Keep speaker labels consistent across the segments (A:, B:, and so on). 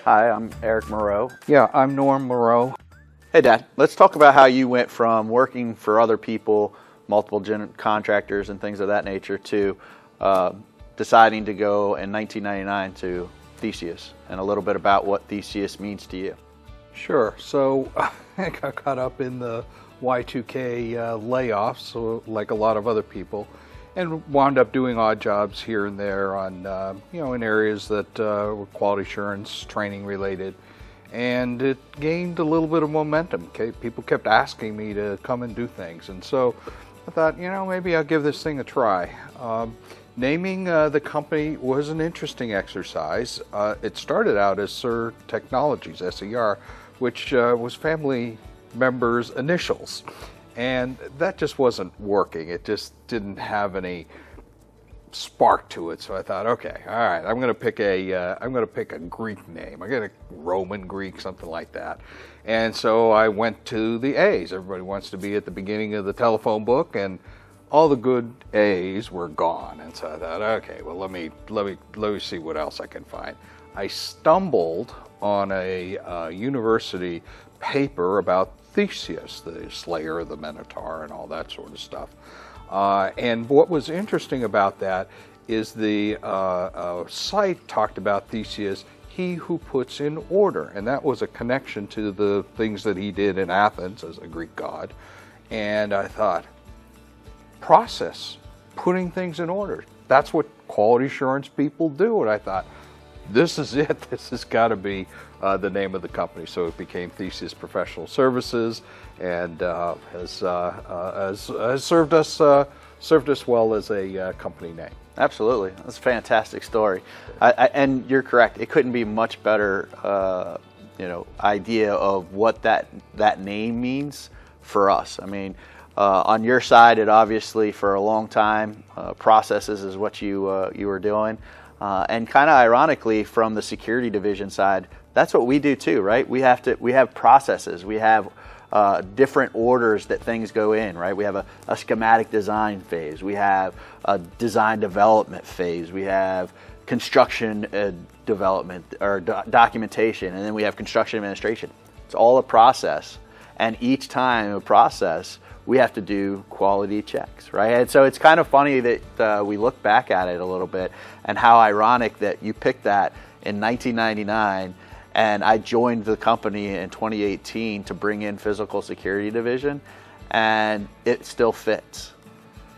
A: Hi, I'm Eric Moreau.
B: Yeah, I'm Norm Moreau.
A: Hey, Dad. Let's talk about how you went from working for other people, multiple contractors and things of that nature, to deciding to go in 1999 to Theseus, and a little bit about what Theseus means to you.
B: Sure. So I got caught up in the Y2K layoffs, so like a lot of other people, and wound up doing odd jobs here and there on, in areas that were quality assurance, training related. And it gained a little bit of momentum. Okay? People kept asking me to come and do things. And so I thought, maybe I'll give this thing a try. Naming the company was an interesting exercise. It started out as SER Technologies, SER, which was family members' initials. And that just wasn't working. It just didn't have any spark to it. So I thought, okay, all right, I'm going to pick a Greek name. I get a Roman Greek, something like that. And so I went to the A's. Everybody wants to be at the beginning of the telephone book, and all the good A's were gone. And so I thought, okay, well, let me see what else I can find. I stumbled on a university paper about Theseus, the slayer of the Minotaur and all that sort of stuff. And what was interesting about that is the site talked about Theseus, he who puts in order. And that was a connection to the things that he did in Athens as a Greek god. And I thought, process, putting things in order. That's what quality assurance people do. And I thought, this is it. This has got to be the name of the company. So it became Theseus Professional Services, and has served us well as a company name.
A: Absolutely, that's a fantastic story, and you're correct. It couldn't be much better, idea of what that name means for us. I mean, on your side, it obviously for a long time, processes is what you were doing. And kind of ironically, from the security division side, that's what we do too, right? We have processes. We have different orders that things go in, right? We have a schematic design phase. We have a design development phase. We have construction development or documentation, and then we have construction administration. It's all a process, and each time a process, we have to do quality checks, right? And so it's kind of funny that we look back at it a little bit, and how ironic that you picked that in 1999, and I joined the company in 2018 to bring in physical security division, and it still fits.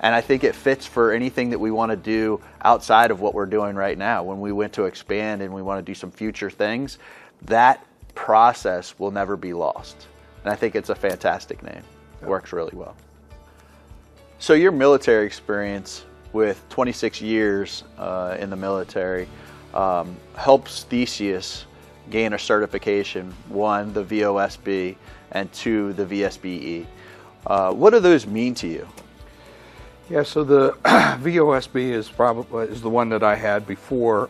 A: And I think it fits for anything that we want to do outside of what we're doing right now. When we went to expand and we want to do some future things, that process will never be lost. And I think it's a fantastic name. Works really well. So your military experience with 26 years in the military helps Theseus gain a certification, one, the VOSB, and two, the VSBE. What do those mean to you?
B: Yeah, so the VOSB is the one that I had before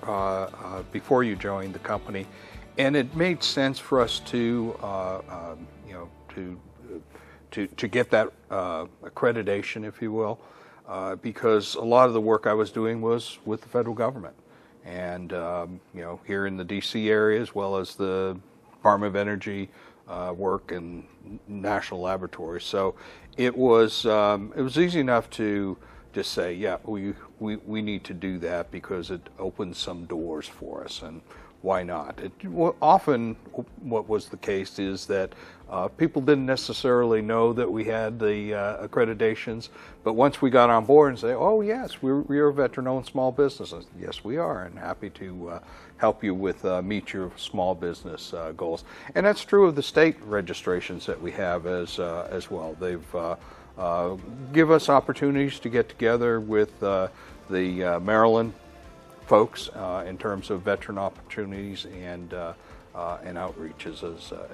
B: you joined the company, and it made sense for us to get that accreditation, if you will, because a lot of the work I was doing was with the federal government, and here in the D.C. area, as well as the Department of Energy work and national laboratories. So it was easy enough to just say, yeah, we need to do that because it opens some doors for us, and why not? Often what was the case is that people didn't necessarily know that we had the accreditations, but once we got on board and say, oh yes, we're a veteran-owned small business. Yes, we are, and happy to help you with meet your small business goals. And that's true of the state registrations that we have as well. They've give us opportunities to get together with the Maryland folks in terms of veteran opportunities and outreaches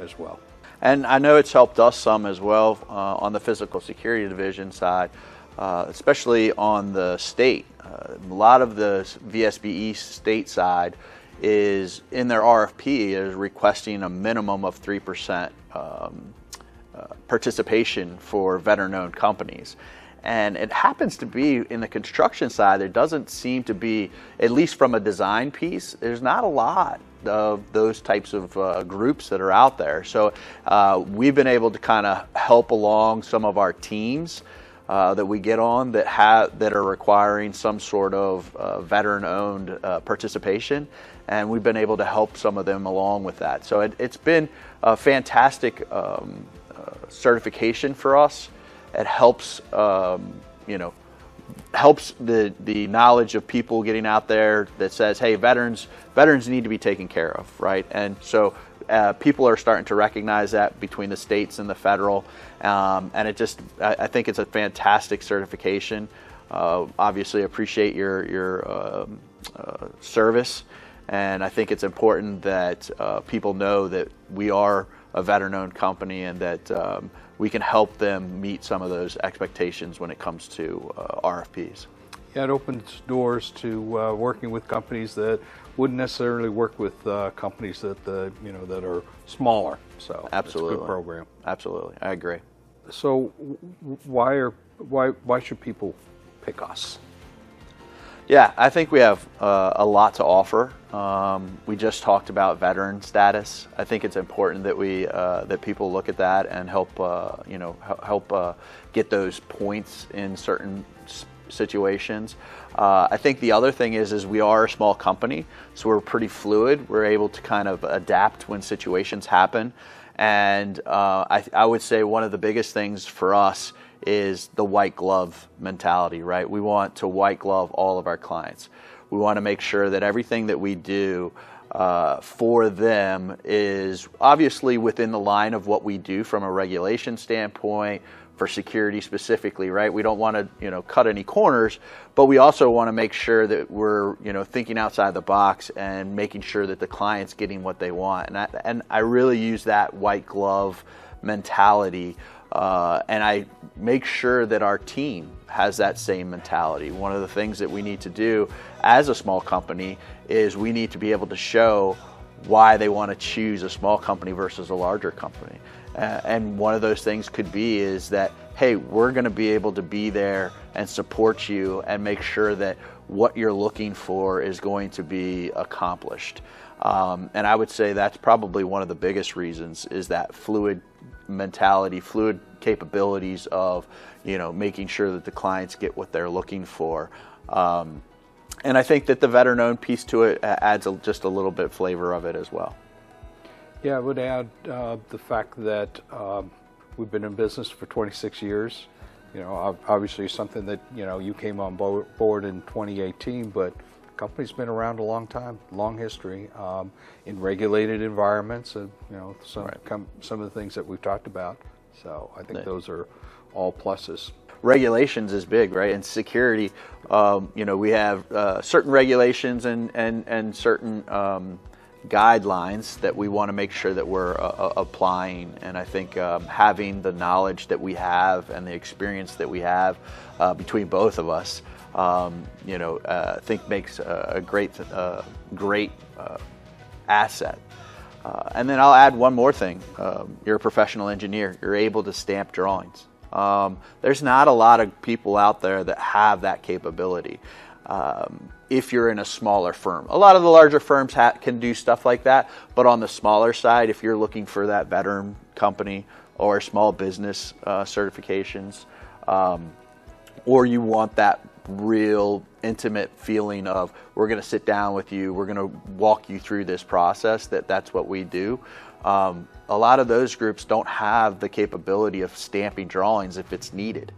B: as well.
A: And I know it's helped us some as well on the physical security division side, especially on the state. A lot of the VSBE state side is in their RFP is requesting a minimum of 3% participation for veteran-owned companies. And it happens to be in the construction side, there doesn't seem to be, at least from a design piece, there's not a lot of those types of groups that are out there. So we've been able to kind of help along some of our teams that we get on that are requiring some sort of veteran-owned participation, and we've been able to help some of them along with that. So it's been a fantastic certification for us. It helps, helps the knowledge of people getting out there that says, hey, veterans need to be taken care of, right? And so people are starting to recognize that between the states and the federal, and I think it's a fantastic certification. Obviously appreciate your service, and I think it's important that people know that we are a veteran-owned company and that we can help them meet some of those expectations when it comes to RFPs.
B: Yeah, it opens doors to working with companies that wouldn't necessarily work with companies that that are smaller. So
A: absolutely,
B: it's a good program.
A: Absolutely, I agree.
B: So why should people pick us?
A: Yeah, I think we have a lot to offer. We just talked about veteran status. I think it's important that that people look at that and help get those points in certain situations. I think the other thing is we are a small company, so we're pretty fluid. We're able to kind of adapt when situations happen, and I would say one of the biggest things for us is the white glove mentality, right? We want to white glove all of our clients. We want to make sure that everything that we do for them is obviously within the line of what we do from a regulation standpoint, for security specifically, right? We don't want to, cut any corners, but we also want to make sure that we're, thinking outside the box and making sure that the client's getting what they want. And I really use that white glove mentality, and I make sure that our team has that same mentality. One of the things that we need to do as a small company is we need to be able to show why they want to choose a small company versus a larger company. And one of those things could be is that, hey, we're going to be able to be there and support you and make sure that what you're looking for is going to be accomplished. And I would say that's probably one of the biggest reasons, is that fluid mentality, fluid capabilities of, making sure that the clients get what they're looking for. And I think that the veteran-owned piece to it adds just a little bit flavor of it as well.
B: Yeah, I would add the fact that we've been in business for 26 years. Obviously something that, you came on board in 2018, but the company's been around a long time, long history, in regulated environments, and, some of the things that we've talked about. So I think those are all pluses.
A: Regulations is big, right? And security, we have certain regulations and certain guidelines that we want to make sure that we're applying. And I think having the knowledge that we have and the experience that we have between both of us, I think makes a great asset. And then I'll add one more thing. You're a professional engineer. You're able to stamp drawings. There's not a lot of people out there that have that capability. If you're in a smaller firm, a lot of the larger firms can do stuff like that, but on the smaller side, if you're looking for that veteran company or small business certifications, or you want that real intimate feeling of, we're going to sit down with you, we're going to walk you through this process, that's what we do. A lot of those groups don't have the capability of stamping drawings if it's needed.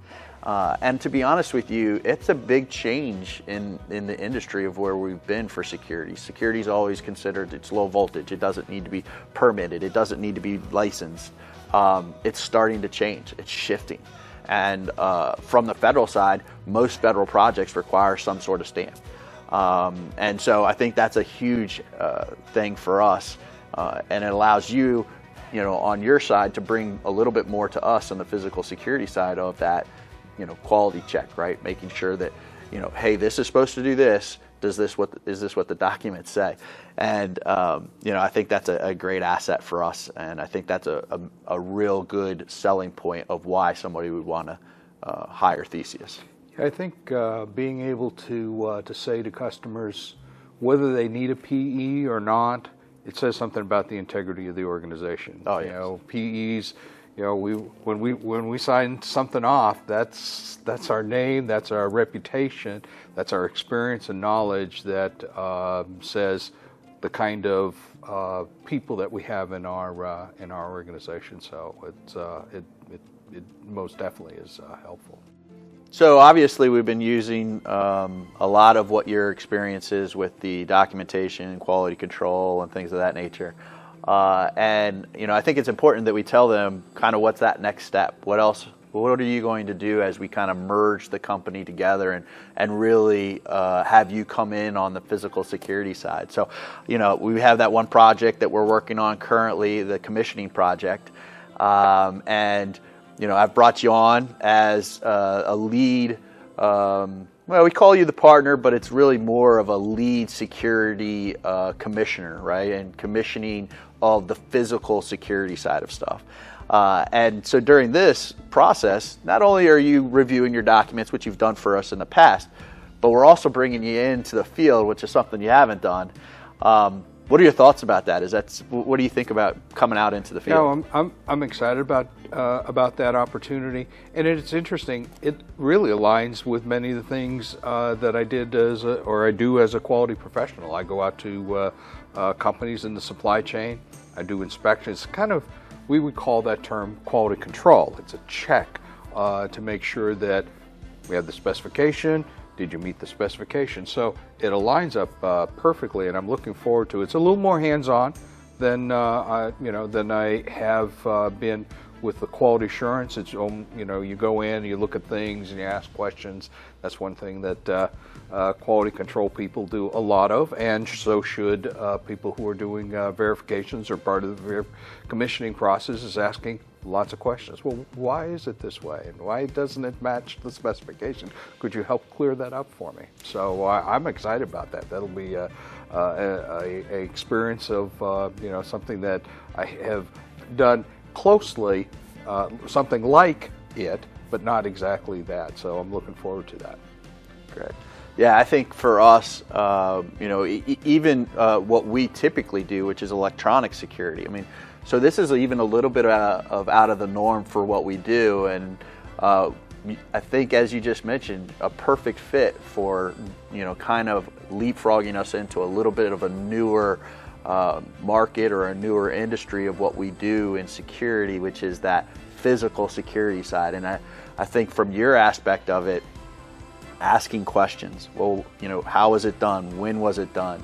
A: And to be honest with you, it's a big change in the industry of where we've been for security. Security is always considered, it's low voltage. It doesn't need to be permitted. It doesn't need to be licensed. It's starting to change. It's shifting. And from the federal side, most federal projects require some sort of stamp. And so I think that's a huge thing for us. And it allows you, on your side, to bring a little bit more to us on the physical security side of that, quality check, right? Making sure that, hey, this is supposed to do this. Is this what the documents say? And, I think that's a great asset for us. And I think that's a real good selling point of why somebody would want to hire Theseus.
B: I think being able to say to customers whether they need a PE or not, it says something about the integrity of the organization.
A: Oh,
B: you
A: yes.
B: know, PEs. You know, when we sign something off, that's our name, that's our reputation, that's our experience and knowledge that says the kind of people that we have in our organization. So it most definitely is helpful.
A: So obviously we've been using a lot of what your experience is with the documentation, quality control, and things of that nature. And you know, I think it's important that we tell them kind of what's that next step. What else? What are you going to do as we kind of merge the company together and really have you come in on the physical security side? So, you know, we have that one project that we're working on currently, the commissioning project, and you know, I've brought you on as a lead. Well, we call you the partner, but it's really more of a lead security commissioner, right? And commissioning of the physical security side of stuff. And so during this process, not only are you reviewing your documents, which you've done for us in the past, but we're also bringing you into the field, which is something you haven't done. What are your thoughts about that? What do you think about coming out into the field?
B: No, I'm excited about that opportunity, and it's interesting. It really aligns with many of the things that I did I do as a quality professional. I go out to companies in the supply chain. I do inspections. We would call that term quality control. It's a check to make sure that we have the specification. Did you meet the specification? So it aligns up perfectly, and I'm looking forward to it. It's a little more hands-on than I have been with the quality assurance. It's you go in, you look at things, and you ask questions. That's one thing that quality control people do a lot of, and so should people who are doing verifications or part of the commissioning process is asking lots of questions. Well, why is it this way, and why doesn't it match the specification? Could you help clear that up for me? So I'm excited about that. That'll be a experience of something that I have done closely, something like it, but not exactly that. So I'm looking forward to that.
A: Great. Yeah, I think for us, even what we typically do, which is electronic security. I mean, so this is even a little bit of out of the norm for what we do, and I think, as you just mentioned, a perfect fit for kind of leapfrogging us into a little bit of a newer market or a newer industry of what we do in security, which is that physical security side. And I think from your aspect of it, asking questions. Well, how was it done? When was it done?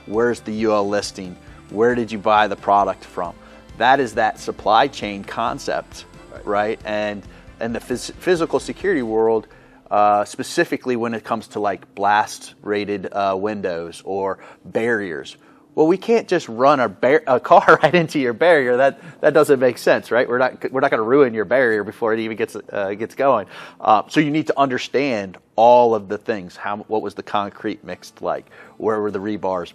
A: Where's the UL listing? Where did you buy the product from? That is that supply chain concept, right? And the physical security world, specifically when it comes to like blast rated windows or barriers. Well, we can't just run a car right into your barrier. That doesn't make sense, right? We're not going to ruin your barrier before it even gets going. So you need to understand all of the things. What was the concrete mixed like? Where were the rebars?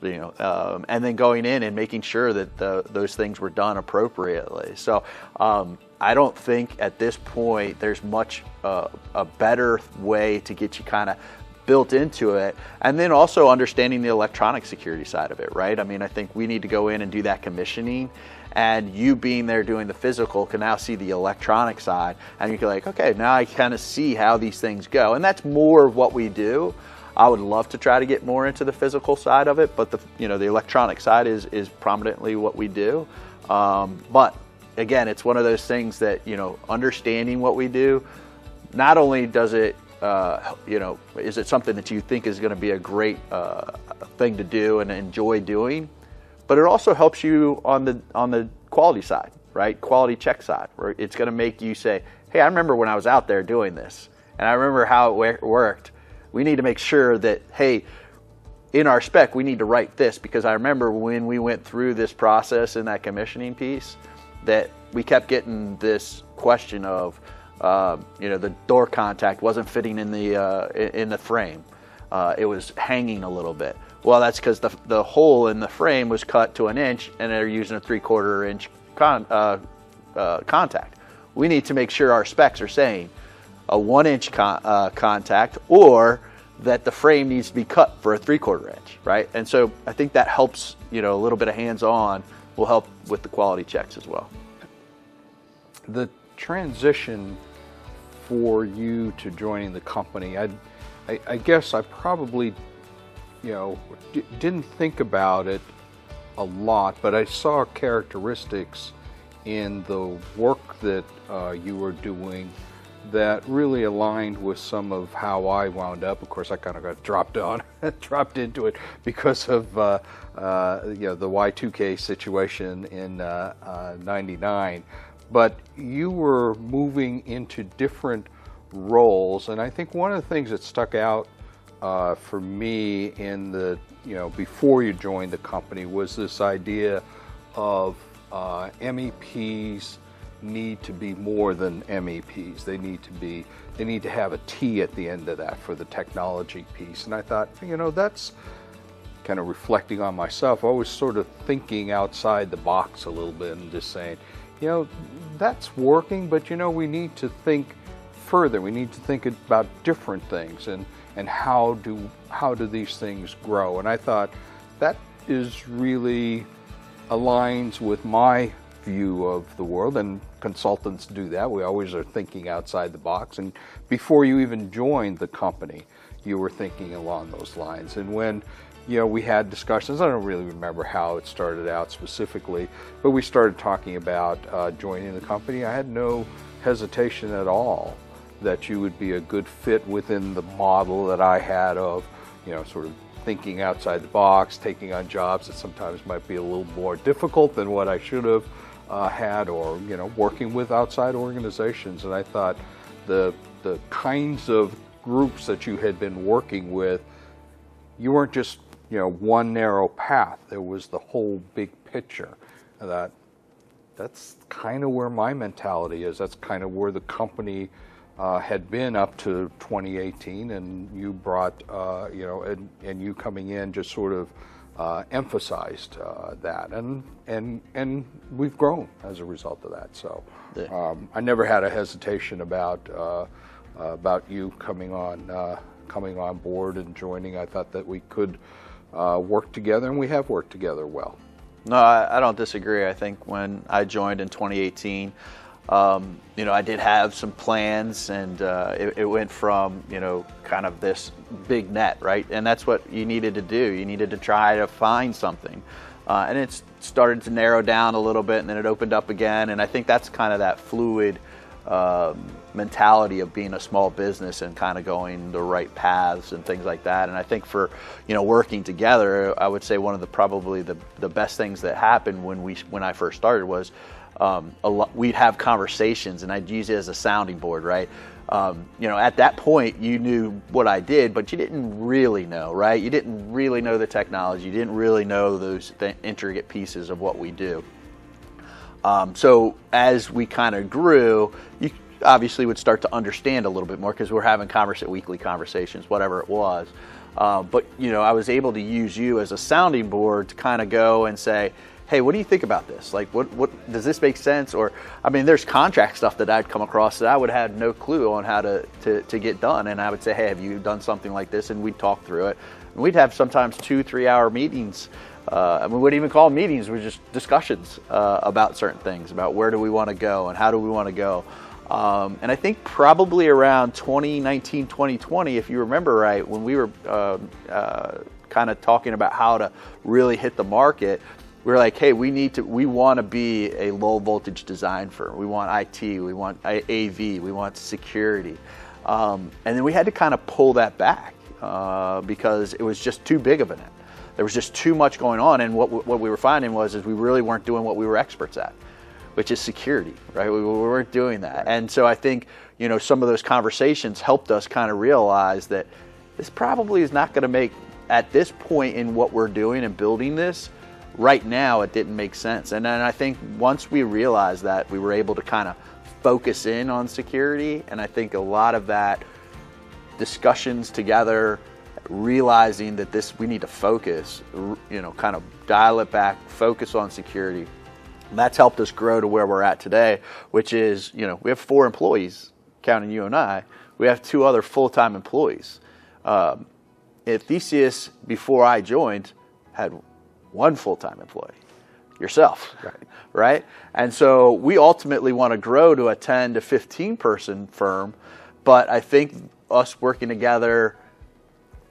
A: And then going in and making sure that those things were done appropriately. So I don't think at this point there's much a better way to get you kind of built into it, and then also understanding the electronic security side of it, right? I mean, I think we need to go in and do that commissioning, and you being there doing the physical can now see the electronic side, and you're like, okay, now I kind of see how these things go, and that's more of what we do. I would love to try to get more into the physical side of it, but the electronic side is prominently what we do. But again, it's one of those things that understanding what we do, not only does it is it something that you think is going to be a great thing to do and enjoy doing, but it also helps you on the quality side, right? Quality check side, where it's going to make you say, hey, I remember when I was out there doing this, and I remember how it worked. We need to make sure that, hey, in our spec, we need to write this, because I remember when we went through this process in that commissioning piece, that we kept getting this question of, the door contact wasn't fitting in the frame. It was hanging a little bit. Well, that's because the hole in the frame was cut to 1 inch, and they're using a 3/4 inch contact. We need to make sure our specs are saying a 1 inch contact, or that the frame needs to be cut for a 3/4 inch, right? And so I think that helps, a little bit of hands-on will help with the quality checks as well.
B: The transition for you to joining the company, I guess I probably, didn't think about it a lot, but I saw characteristics in the work that you were doing that really aligned with some of how I wound up. Of course, I kind of got dropped into it because of the Y2K situation in '99. But you were moving into different roles, and I think one of the things that stuck out for me in the before you joined the company was this idea of MEPs need to be more than MEPs. They need to have a T at the end of that for the technology piece. And I thought, that's kind of reflecting on myself. I was sort of thinking outside the box a little bit and just saying, that's working, but we need to think further. We need to think about different things and how do these things grow. And I thought that is really aligns with my view of the world, and consultants do that. We always are thinking outside the box, and before you even joined the company, you were thinking along those lines. And when we had discussions, I don't really remember how it started out specifically, but we started talking about joining the company. I had no hesitation at all that you would be a good fit within the model that I had of, sort of thinking outside the box, taking on jobs that sometimes might be a little more difficult than what I should have had, or working with outside organizations. And I thought the kinds of groups that you had been working with, you weren't just one narrow path. There was the whole big picture. That's kind of where my mentality is. That's kind of where the company had been up to 2018, and you brought and you coming in just sort of emphasized that, and we've grown as a result of that. So I never had a hesitation about you coming on board and joining. I thought that we could work together, and we have worked together well.
A: No, I don't disagree. I think when I joined in 2018, I did have some plans, and it went from kind of this big net, right? And that's what you needed to do. You needed to try to find something, and it started to narrow down a little bit, and then it opened up again. And I think that's kind of that fluid mentality of being a small business and kind of going the right paths and things like that. And I think for working together, I would say one of the best things that happened when I first started was we'd have conversations, and I'd use it as a sounding board, right? At that point, you knew what I did, but you didn't really know, right? You didn't really know the technology. You didn't really know those intricate pieces of what we do. So as we kind of grew, you obviously would start to understand a little bit more because we're having weekly conversations, whatever it was. But I was able to use you as a sounding board to kind of go and say, hey, what do you think about this? Like, what does this make sense? Or, there's contract stuff that I'd come across that I would have no clue on how to get done. And I would say, hey, have you done something like this? And we'd talk through it. And we'd have sometimes 2-3 hour meetings. We wouldn't even call them meetings. We were just discussions about certain things, about where do we want to go and how do we want to go. And I think probably around 2019, 2020, if you remember right, when we were kind of talking about how to really hit the market, we were like, hey, we want to be a low voltage design firm. We want IT, we want AV, we want security. And then we had to kind of pull that back because it was just too big of a net. There was just too much going on, and what we were finding is we really weren't doing what we were experts at, which is security, right? We weren't doing that. And so I think, some of those conversations helped us kind of realize that this probably is not going to make, at this point in what we're doing and building this, right now it didn't make sense. And then I think once we realized that, we were able to kind of focus in on security. And I think a lot of that discussions together, realizing that we need to focus, kind of dial it back, focus on security. And that's helped us grow to where we're at today, which is, we have 4 employees, counting you and I. We have 2 other full-time employees. at Theseus, before I joined, had one full-time employee, yourself, right? And so we ultimately want to grow to a 10 to 15 person firm, but I think us working together,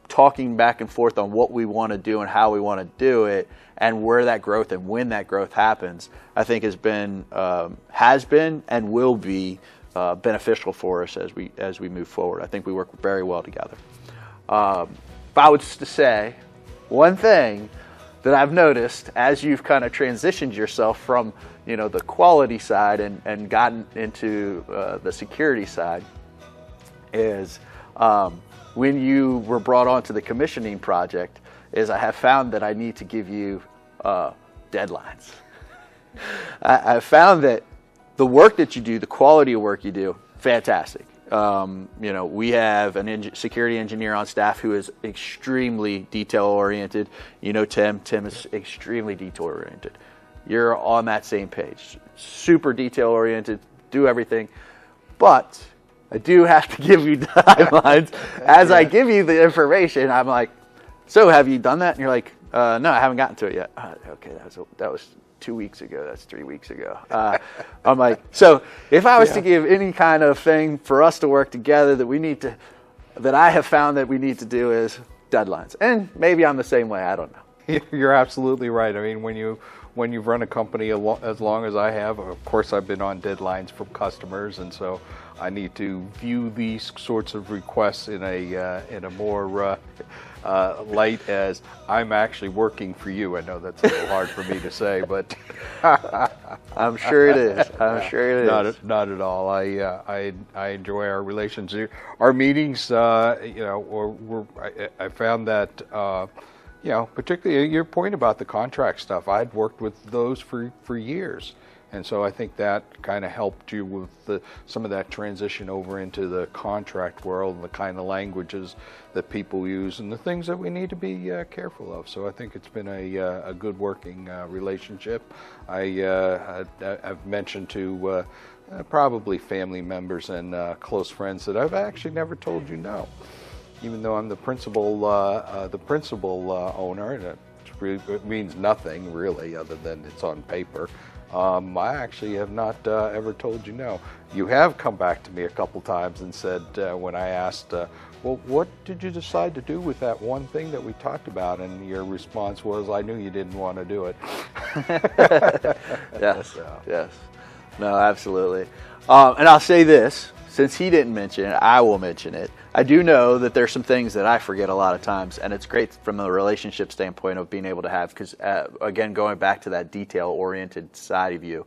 A: talking back and forth on what we want to do and how we want to do it, and where that growth and when that growth happens, I think has been and will be beneficial for us as we move forward. I think we work very well together. If I was to say one thing that I've noticed as you've kind of transitioned yourself from the quality side and gotten into the security side is when you were brought onto the commissioning project is I have found that I need to give you deadlines. I found that the work that you do, the quality of work you do, fantastic. We have a security engineer on staff who is extremely detail oriented. Tim is extremely detail oriented. You're on that same page, super detail oriented, do everything. But I do have to give you timelines. As I give you the information, I'm like, so have you done that? And you're like, no, I haven't gotten to it yet. Okay, that was 2 weeks ago. That's 3 weeks ago. I'm like, so if I was to give any kind of thing for us to work together that I have found that we need to do is deadlines. And maybe I'm the same way. I don't know.
B: You're absolutely right. I mean, when you've run a company as long as I have, of course, I've been on deadlines from customers, and so I need to view these sorts of requests in a more light as I'm actually working for you. I know that's a little hard for me to say, but
A: I'm sure it is. I'm sure it is.
B: Not at all. I enjoy our relations. Our meetings, I found that. Particularly your point about the contract stuff, I'd worked with those for years. And so I think that kind of helped you with some of that transition over into the contract world and the kind of languages that people use and the things that we need to be careful of. So I think it's been a good working relationship. I've mentioned to probably family members and close friends that I've actually never told you no. Even though I'm the principal owner, and it means nothing really other than it's on paper. I actually have not ever told you no. You have come back to me a couple times and said when I asked, well, what did you decide to do with that one thing that we talked about? And your response was, I knew you didn't want to do it.
A: Yes, yes. No, absolutely. And I'll say this. Since he didn't mention it, I will mention it. I do know that there's some things that I forget a lot of times, and it's great from a relationship standpoint of being able to have, because again, going back to that detail-oriented side of you,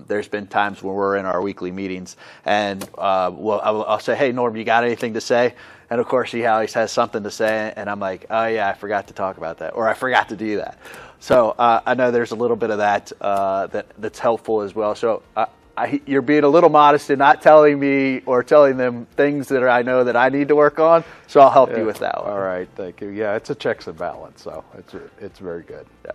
A: there's been times when we're in our weekly meetings, and I'll say, hey, Norm, you got anything to say? And of course, he always has something to say, and I'm like, oh yeah, I forgot to talk about that, or I forgot to do that. So I know there's a little bit of that that's helpful as well. So you're being a little modest in not telling me or telling them things that I know that I need to work on, so I'll help you with that one.
B: All right, thank you. Yeah, it's a checks and balance, so it's very good.
A: Yeah.